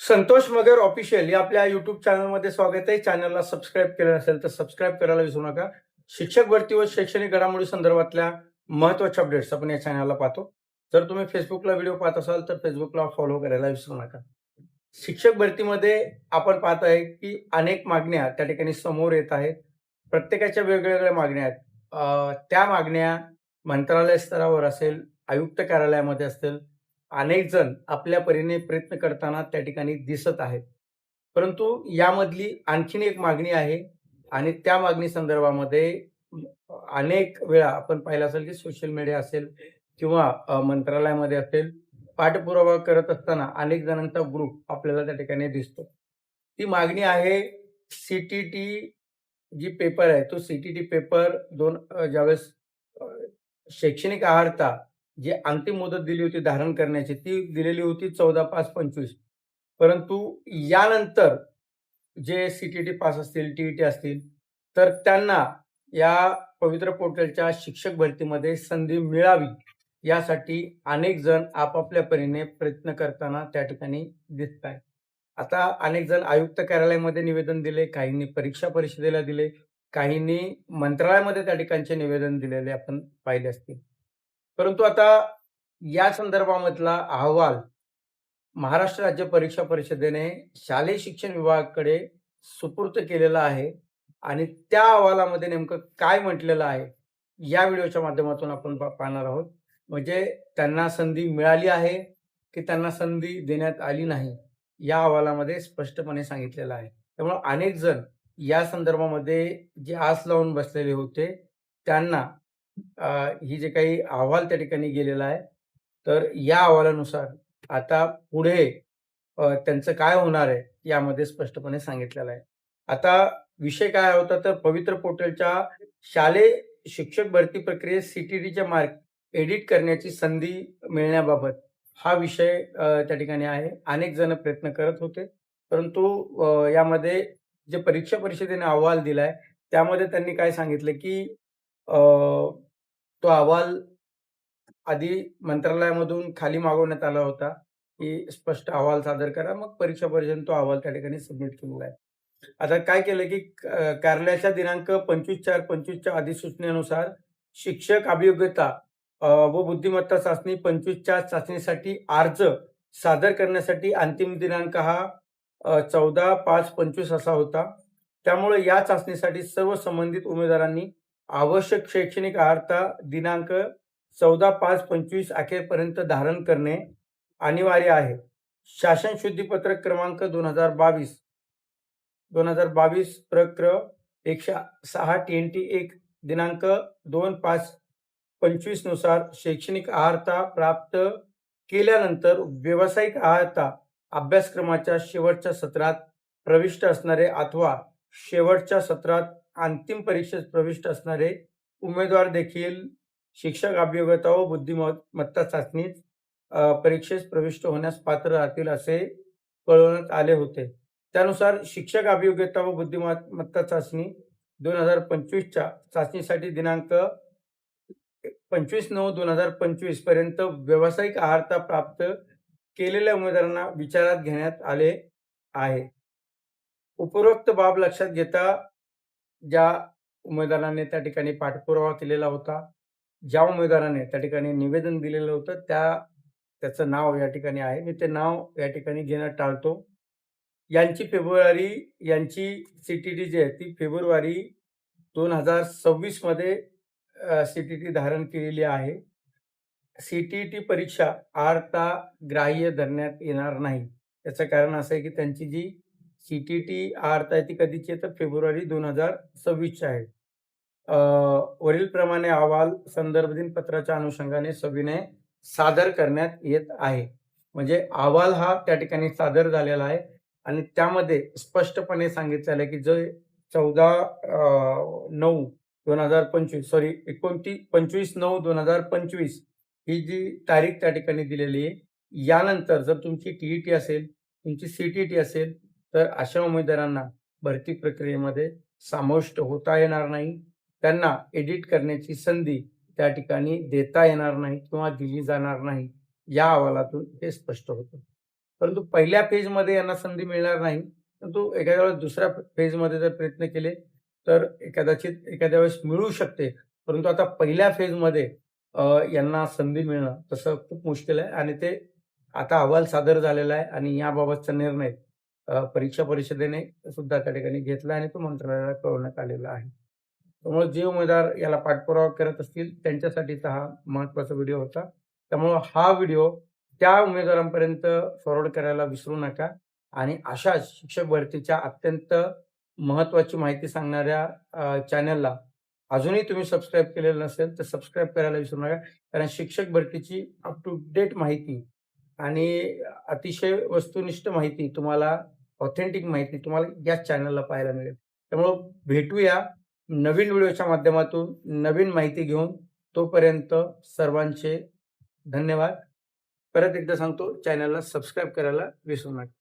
संतोष मगर official या आपल्या YouTube चॅनलमध्ये स्वागत आहे. चॅनलला सबस्क्राईब केलं नसेल तर सबस्क्राईब करायला विसरू नका. शिक्षक भरती व शैक्षणिक घडामोडी संदर्भातल्या महत्त्वाच्या अपडेट्स आपण या चॅनलला पाहतो. जर तुम्ही फेसबुकला व्हिडिओ पाहत असाल तर फेसबुकला फॉलो करायला विसरू नका. शिक्षक भरतीमध्ये आपण पाहत आहे की अनेक मागण्या त्या ठिकाणी समोर येत आहेत. प्रत्येकाच्या वेगवेगळ्या मागण्या आहेत. त्या मागण्या मंत्रालय स्तरावर असेल, आयुक्त कार्यालयामध्ये असतील, अनेक जण आपल्या परीने प्रयत्न करताना त्या ठिकाणी दिसत आहेत. परंतु यामधली आणखीन एक मागणी आहे आणि त्या मागणी संदर्भामध्ये अनेक वेळा आपण पाहिलं असेल की सोशल मीडिया असेल किंवा मंत्रालयामध्ये असेल, पाठपुरावा करत असताना अनेक जणांचा ग्रुप आपल्याला त्या ठिकाणी दिसतो. ती मागणी आहे सी-टी-टी जी पेपर आहे, तो सी-टी-टी पेपर 2 ज्यावेळेस अ, शैक्षणिक अर्हता जी अंतिम मुदत दिली होती धारण करण्याची, ती दिलेली होती 14/5/25. परंतु यानंतर जे सी-टी-टी पास असतील, टी-ई-टी असतील, तर त्यांना या पवित्र पोर्टलच्या शिक्षक भरतीमध्ये संधी मिळावी, यासाठी अनेक जण आपापल्या परीने प्रयत्न करताना त्या ठिकाणी दिसतायत. आता अनेक जण आयुक्त कार्यालयामध्ये निवेदन दिले, काहींनी परीक्षा परिषदेला दिले, काहींनी मंत्रालयामध्ये त्या ठिकाणचे निवेदन दिलेले आपण पाहिले असतील. परंतु आता या संदर्भामधला अहवाल महाराष्ट्र राज्य परीक्षा परिषदेने शालेय शिक्षण विभागाकडे सुपूर्द केलेला आहे आणि त्या अहवालामध्ये नेमकं काय म्हटलेलं आहे, या व्हिडिओच्या माध्यमातून आपण पाहणार आहोत. म्हणजे त्यांना संधी मिळाली आहे, की त्यांना संधी देण्यात आली नाही, या अहवालामध्ये स्पष्टपणे सांगितलेलं आहे. त्यामुळे अनेक जण या संदर्भामध्ये जे आस लावून बसलेले होते, त्यांना ही जे काही अहवाल त्या ठिकाणी गेलेला आहे, तर या अहवालानुसार आता पुढे त्यांचं काय होणार आहे, यामध्ये स्पष्टपणे सांगितलेलं आहे. आता विषय काय होता, तर पवित्र पोर्टलच्या शालेय शिक्षक भरती प्रक्रियेत सी-टी-टीचे मार्क एडिट करण्याची संधी मिळण्याबाबत हा विषय त्या ठिकाणी आहे. अनेक जण प्रयत्न करत होते. परंतु यामध्ये जे परीक्षा परिषदेने अहवाल दिलाय, त्यामध्ये त्यांनी काय सांगितलं, की अ, तो अहवाल आधी मंत्रालयामधून खाली मागवण्यात आला होता, की स्पष्ट अहवाल सादर करा. मग परीक्षा परिषदेने तो अहवाल त्या ठिकाणी सबमिट केलेला आहे. आता काय केलं, की कार्यालयाच्या दिनांक 25/4/25च्या अधिसूचनेनुसार शिक्षक अभियोग्यता व बुद्धिमत्ता चाचणी 25च्या चाचणीसाठी अर्ज सादर करण्यासाठी अंतिम दिनांक हा 14/5/25 असा होता. त्यामुळे या चाचणीसाठी सर्व संबंधित उमेदवारांनी आवश्यक शैक्षणिक अर्हता दिनांक 14/5/25 अखेरपर्यंत धारण करणे अनिवार्य आहे. शासन शुद्धीपत्रक क्रमांक 2022 प्रक्र 106 TNT 1 दिनांक 2/5/25 नुसार शैक्षणिक अर्हता प्राप्त केल्यानंतर व्यावसायिक अर्हता अभ्यासक्रमाच्या शेवटच्या सत्रात प्रविष्ट असणारे अथवा शेवटच्या सत्रात अंतिम परीक्षेत प्रविष्ट असणारे उमेदवार देखील शिक्षक अभियोग्यता व बुद्धिमत्ता चाचणीत परीक्षेस प्रविष्ट होण्यास पात्र राहतील असे कळवण्यात आले होते. त्यानुसार शिक्षक अभियोग्यता व बुद्धिमत्ता चाचणी 2025च्या चाचणीसाठी दिनांक 25/9/2025 पर्यंत व्यावसायिक अर्हता प्राप्त केलेल्या उमेदवारांना विचारात घेण्यात आले आहे. उपरोक्त बाब लक्षात घेता ज्या उमेदवाराने त्या ठिकाणी पाठपुरावा केलेला होता, ज्या उमेदवाराने त्या ठिकाणी निवेदन दिलेलं होतं, त्याचं नाव या ठिकाणी आहे. मी ते नाव या ठिकाणी घेणं टाळतो. यांची सी-टी-टी जी आहे ती फेब्रुवारी 2026 मध्ये सी-टी-टी धारण केलेली आहे. सी-टी-टी परीक्षा अर्हता ग्राह्य धरण्यात येणार नाही. याचं कारण असं आहे, की त्यांची जी सी-टी-टी अर्हता आहे ती कधीची आहे, तर फेब्रुवारी 2026ची आहे. वरीलप्रमाणे अहवाल संदर्भ दिनपत्राच्या अनुषंगाने सविनय सादर करण्यात येत आहे. म्हणजे अहवाल हा त्या ठिकाणी सादर झालेला आहे आणि त्यामध्ये स्पष्टपणे सांगितलेलं आहे, की जे 14/9/2025 सॉरी 25/9/2025 ही जी तारीख त्या ठिकाणी दिलेली आहे. यानंतर जर तुमची टी-ई-टी असेल, तुमची सी-टी-टी असेल, तर अशा उमेदवारांना भरती प्रक्रियेमध्ये समाविष्ट होता येणार नाही. त्यांना एडिट करण्याची संधी त्या ठिकाणी देता येणार नाही किंवा दिली जाणार नाही. या अहवालातून हे स्पष्ट होतं. परंतु पहिल्या फेजमध्ये यांना संधी मिळणार नाही. परंतु एखाद्या वेळेस दुसऱ्या फेजमध्ये जर प्रयत्न केले, तर कदाचित एखाद्या वेळेस मिळू शकते. परंतु आता पहिल्या फेजमध्ये यांना संधी मिळणं तसं खूप मुश्किल आहे आणि ते आता अहवाल सादर झालेला आहे आणि याबाबतचा निर्णय परीक्षा परिषदेने सुद्धा त्या ठिकाणी घेतला आणि तो मंत्रालयाला कळवण्यात आलेला आहे. त्यामुळे जे उमेदवार याला पाठपुरावा करत असतील त्यांच्यासाठीचा हा महत्त्वाचा व्हिडिओ होता. त्यामुळं हा व्हिडिओ त्या उमेदवारांपर्यंत फॉरवर्ड करायला विसरू नका आणि अशाच शिक्षक भरतीच्या अत्यंत महत्त्वाची माहिती सांगणाऱ्या चॅनलला अजूनही तुम्ही सबस्क्राईब केलेलं नसेल, तर सबस्क्राईब करायला विसरू नका. कारण शिक्षक भरतीची अप टू डेट माहिती आणि अतिशय वस्तुनिष्ठ माहिती तुम्हाला ऑथेंटिक माहिती तुम्हाला याच चॅनलला पाहायला मिळेल. त्यामुळं भेटूया नवीन व्हिडिओच्या माध्यमातून नवीन माहिती घेऊन. तोपर्यंत सर्वांचे धन्यवाद. परत एकदा सांगतो चॅनलला सबस्क्राईब करायला विसरू नका.